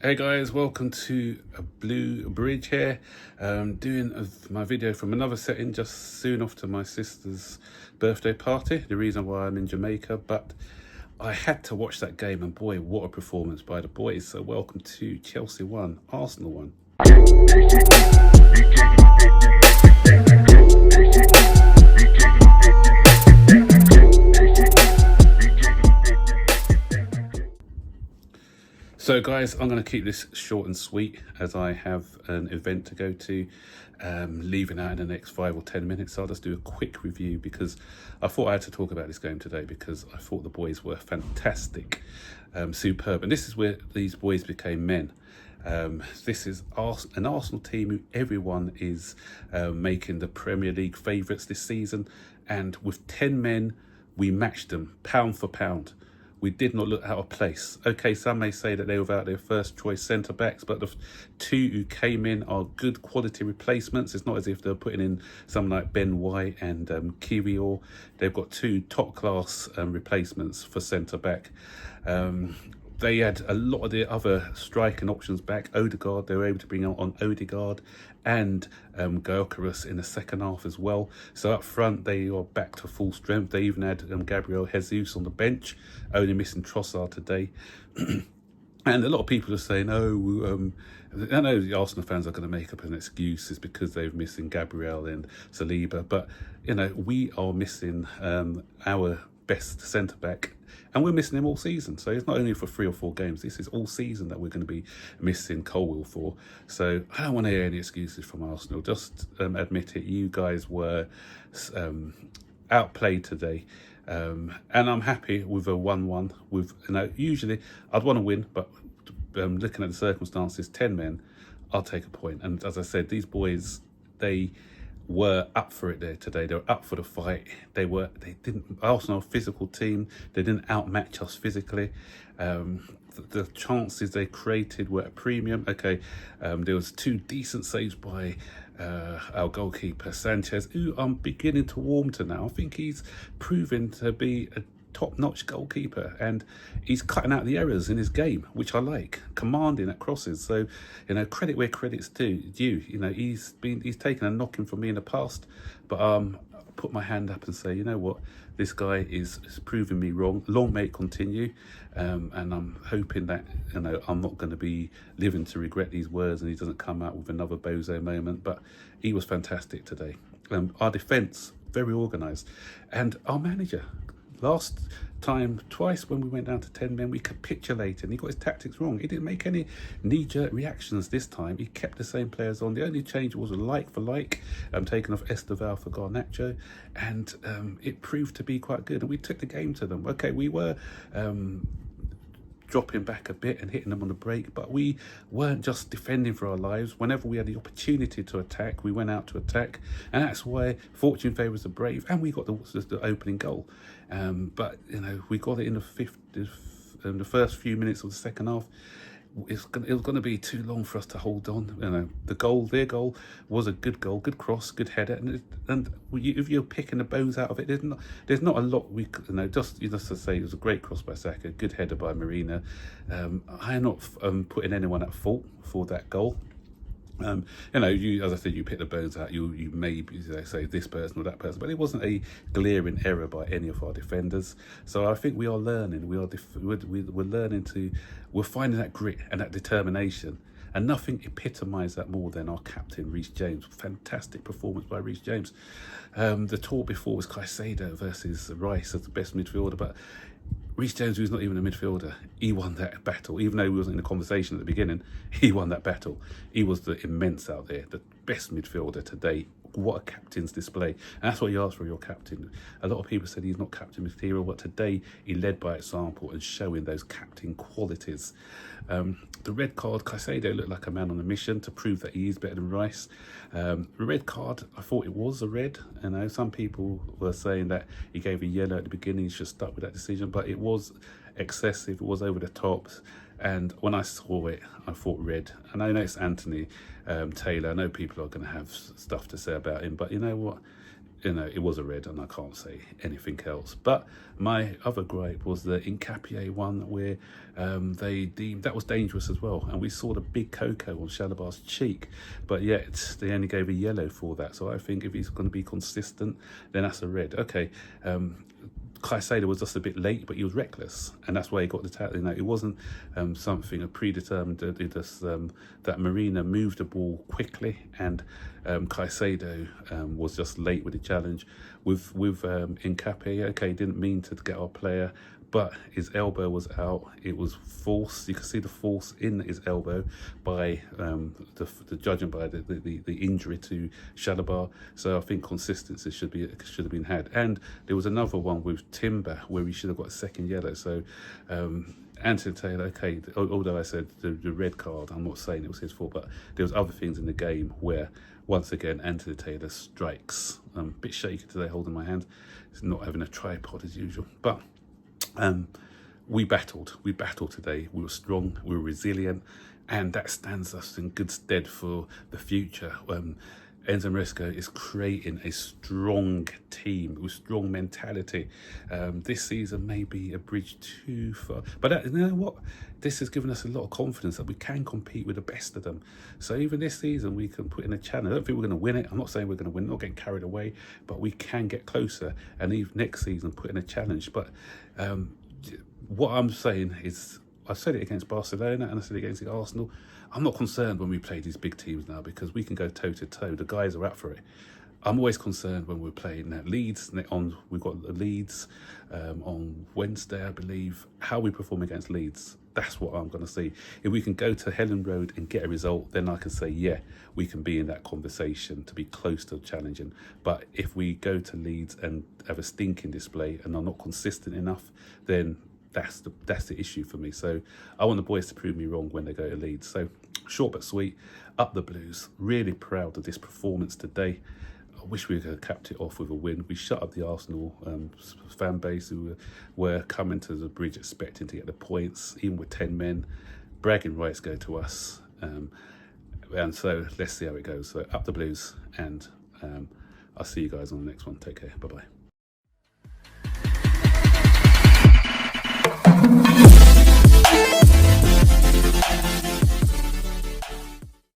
Hey guys, welcome to a Blue Bridge here. Doing my video from another setting just soon after my sister's birthday party. The reason why I'm in Jamaica, but I had to watch that game, and boy, what a performance by the boys. So welcome to Chelsea 1, Arsenal 1. So guys, I'm going to keep this short and sweet as I have an event to go to, leaving out in the next 5 or 10 minutes. So I'll just do a quick review because I thought I had to talk about this game today because I thought the boys were fantastic, superb. And this is where these boys became men. This is an Arsenal team who everyone is making the Premier League favourites this season. And with 10 men, we matched them pound for pound. We did not look out of place. Okay, some may say that they were without their first choice centre-backs, but the two who came in are good quality replacements. It's not as if they're putting in someone like Ben White and Kiwior. They've got two top-class replacements for centre-back. They had a lot of the other striking options back. Odegaard, they were able to bring on Odegaard and Gyökeres in the second half as well. So up front, they are back to full strength. They even had Gabriel Jesus on the bench, only missing Trossard today. And a lot of people are saying, I know the Arsenal fans are going to make up an excuse is because they're missing Gabriel and Saliba. But, we are missing our best centre-back, and we're missing him all season. So it's not only for 3 or 4 games, this is all season that we're going to be missing Colwill for. So I don't want to hear any excuses from Arsenal. Just admit it, you guys were outplayed today. And I'm happy with a 1-1. With usually I'd want to win, but looking at the circumstances, 10 men, I'll take a point. And as I said, these boys, they were up for it there today. They were up for the fight. Arsenal, physical team. They didn't outmatch us physically. The chances they created were at premium. Okay, there was 2 decent saves by our goalkeeper Sanchez, who I'm beginning to warm to now. I think he's proven to be a top-notch goalkeeper, and he's cutting out the errors in his game, which I like, commanding at crosses. So credit where credit's due. He's taken a knocking from me in the past, but I put my hand up and say, you know what, this guy is proving me wrong. Long may it continue, and I'm hoping that I'm not going to be living to regret these words and he doesn't come out with another bozo moment. But he was fantastic today. Our defence, very organised, and our manager, last time, twice when we went down to 10 men, we capitulated and he got his tactics wrong. He didn't make any knee-jerk reactions this time. He kept the same players on. The only change was a like for like, taking off Esteval for Garnacho, and it proved to be quite good. And we took the game to them. Okay, we were dropping back a bit and hitting them on the break, but we weren't just defending for our lives. Whenever we had the opportunity to attack, we went out to attack, and that's why fortune favours the brave, and we got the opening goal. But we got it in the first few minutes of the second half. It was going to be too long for us to hold on. Their goal was a good goal, good cross, good header, and if you're picking the bones out of it, there's not a lot we just to say it was a great cross by Saka, good header by Marina. I'm not putting anyone at fault for that goal. As I said, you pick the bones out. You maybe say this person or that person, but it wasn't a glaring error by any of our defenders. So I think we are learning. We're finding that grit and that determination, and nothing epitomised that more than our captain Reece James. Fantastic performance by Reece James. The talk before was Caicedo versus Rice as the best midfielder, but Reece James, who's not even a midfielder, he won that battle. Even though he wasn't in the conversation at the beginning, he won that battle. He was the immense out there, the best midfielder today. What a captain's display. And that's what you ask for your captain. A lot of people said he's not captain material, but today he led by example and showing those captain qualities. The red card, Caicedo looked like a man on a mission to prove that he is better than Rice. The red card, I thought it was a red. Some people were saying that he gave a yellow at the beginning, he should stuck with that decision, but it was excessive, it was over the top. And when I saw it, I thought red. And I know it's Anthony Taylor. I know people are going to have stuff to say about him, but you know what? it was a red, and I can't say anything else. But my other gripe was the Hincapié one, where they deemed that was dangerous as well, and we saw the big cocoa on Chalobah's cheek, but yet they only gave a yellow for that. So I think if he's going to be consistent, then that's a red. Okay. Caicedo was just a bit late, but he was reckless, and that's why he got the tackle. It wasn't something a predetermined. That Marina moved the ball quickly, and Caicedo was just late with the challenge. With Hincapié, okay, didn't mean to get our player, but his elbow was out. It was force. You could see the force in his elbow by the judging by the injury to Chalobah. So I think consistency should have been had. And there was another one with Timber where he should have got a second yellow. So Anthony Taylor, okay, although I said the red card, I'm not saying it was his fault, but there was other things in the game where once again Anthony Taylor strikes. A bit shaky today holding my hand. It's not having a tripod as usual, but we battled today. We were strong, we were resilient, and that stands us in good stead for the future. Enzo Maresca is creating a strong team with strong mentality. This season may be a bridge too far, but you know what? This has given us a lot of confidence that we can compete with the best of them. So even this season, we can put in a challenge. I don't think we're going to win it. I'm not saying we're going to win, not getting carried away, but we can get closer, and even next season put in a challenge. But what I'm saying is, I said it against Barcelona and I said it against the Arsenal. I'm not concerned when we play these big teams now, because we can go toe to toe. The guys are up for it. I'm always concerned when we're playing Leeds. We've got the Leeds on Wednesday, I believe. How we perform against Leeds, that's what I'm going to see. If we can go to Helen Road and get a result, then I can say, yeah, we can be in that conversation to be close to challenging. But if we go to Leeds and have a stinking display and are not consistent enough, then that's the issue for me. So I want the boys to prove me wrong when they go to Leeds. So short but sweet, up the Blues. Really proud of this performance today. I wish we could have capped it off with a win. We shut up the Arsenal fan base who were coming to the bridge expecting to get the points, even with 10 men. Bragging rights go to us. And so let's see how it goes. So up the Blues, and I'll see you guys on the next one. Take care. Bye-bye.